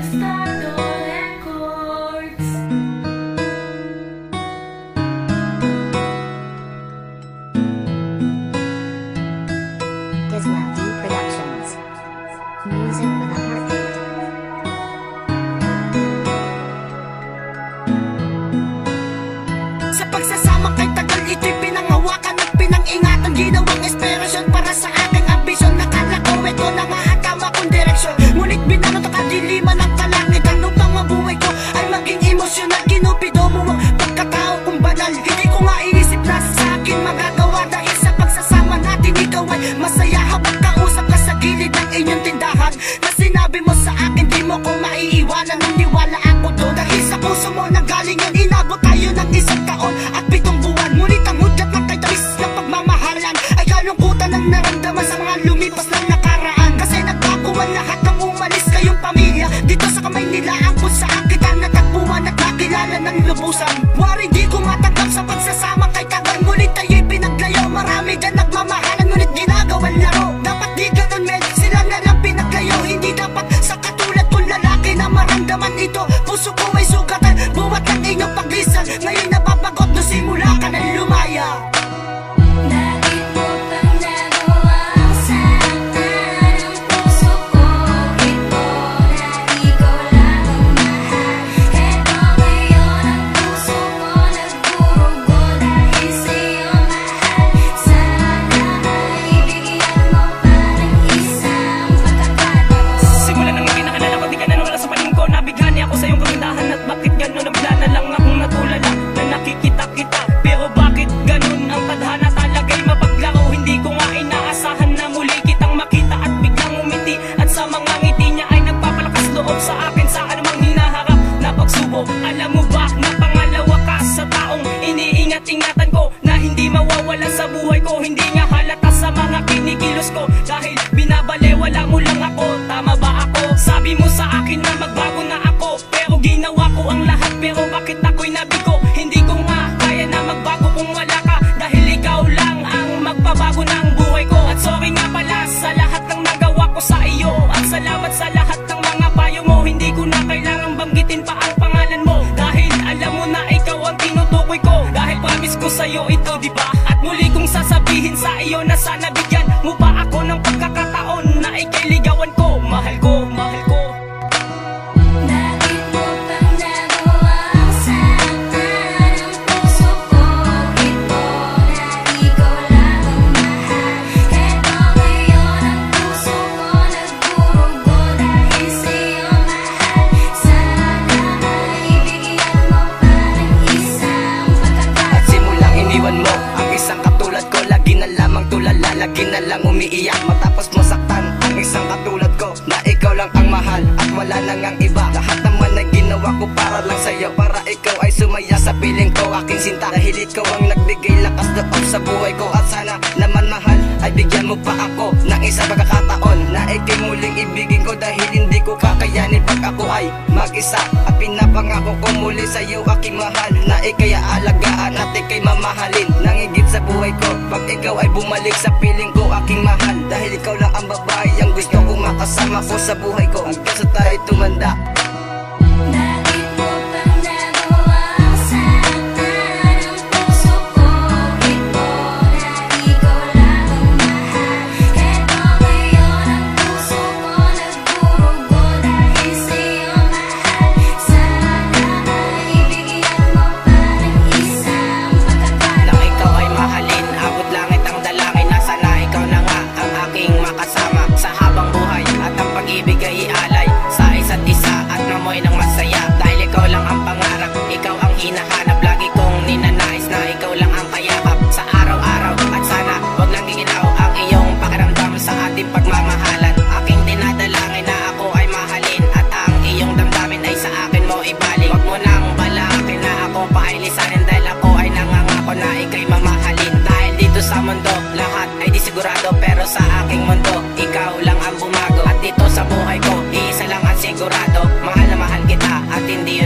Sa pagsasama kay tagal ito'y pinangawakan at pinangingatan, ginawang inspirasyon para sa aking ambisyon. Nakala ko ito na nga ang tama kong direksyon, ngunit binanot ang kadiliman ng kalangitan upang ang buhay ko ay maging emosyonal. Kinupido mo ang pagkatao kong banal, hindi ko nga inisip na sa akin magagawa. Dahil sa pagsasama natin ikaw ay masaya habang kausap ka sa gilid ng inyong tindahan. Na sinabi mo sa akin di mo ko maiiwanan, naniwala ako doon. Dahil sa puso mo nanggaling yan, inabot tayo ng isang taon at 7 buwan. Ngunit ang hudyat ng kaitabis ng pagmamahalan ay kalungkutan ang naramdaman sa mga lumipas na nakaraan. Kasi nagbago ang lahat ng umalis kayong pamilya dito sa kamay nila, ang kung saan kita natagpuan at nakilala ng lubusan. Wari di ko matanggap sa pagsasama kay tagal, ngunit tayo'y pinaglayo. Marami dyan nagmamahalan ngunit ginagawan laro. Dapat di ganun men, sila na lang pinaglayo. Hindi dapat sa katulad kong lalaki na maramdaman ito. Puso ko ay sugatan, buwat ng inyong paglisan. Ngayon napapagot no simula ka na lumaya. Alam mo ba na pangalawa ka sa taong iniingat-ingatan ko, na hindi mawawala sa buhay ko. Hindi nga halata sa mga kinikilos ko, dahil binabalewala mo lang ako. Tama ba ako? Sabi mo sa akin na magbago na ako, pero ginawa ko ang lahat. Pero bakit ako'y nabigo? Hindi ko nga kaya na magbago kung wala ka, dahil ikaw lang ang magbabago ng buhay ko. At sorry nga pala sa lahat ng nagawa ko sa iyo, at salamat sa lahat ng mga payo mo. Hindi ko na kailangang banggitin pa ang pangalan mo, dahil alam mo na ikaw ang tinutukoy ko. Dahil promise ko sa'yo ito, diba? At muli kong sasabihin sa iyo na sana bigyan mo pa ako ng pagkakataon na ikailigawan ko. Mahal ko, mahal ko. Lagi na lang umiiyak matapos mo saktan ang isang katulad ko, na ikaw lang ang mahal at wala nang ang iba. Lahat naman ay ginawa ko para lang sa'yo, para ikaw ay sumaya sa piling ko, aking sinta. Dahil ikaw ang nagbigay lakas loob sa buhay ko, at sana naman mahal ay bigyan mo pa ako ng isang pagkakataon na ikay muling ibigin ko. Dahil hindi ko kakayanin pag ako ay mag-isa, at pinapangako ko muli sa'yo aking mahal, na ikay aalagaan at ikay mamahalin nang higit sa buhay ko. Pag ikaw ay bumalik sa piling ko aking mahal, dahil ikaw lang ang babae ang gusto kong makasama ko sa buhay ko hanggang sa tayo tumanda. Pero sa aking mundo, ikaw lang ang bumago, at dito sa buhay ko, iisa lang ang sigurado. Mahal na mahal kita at hindi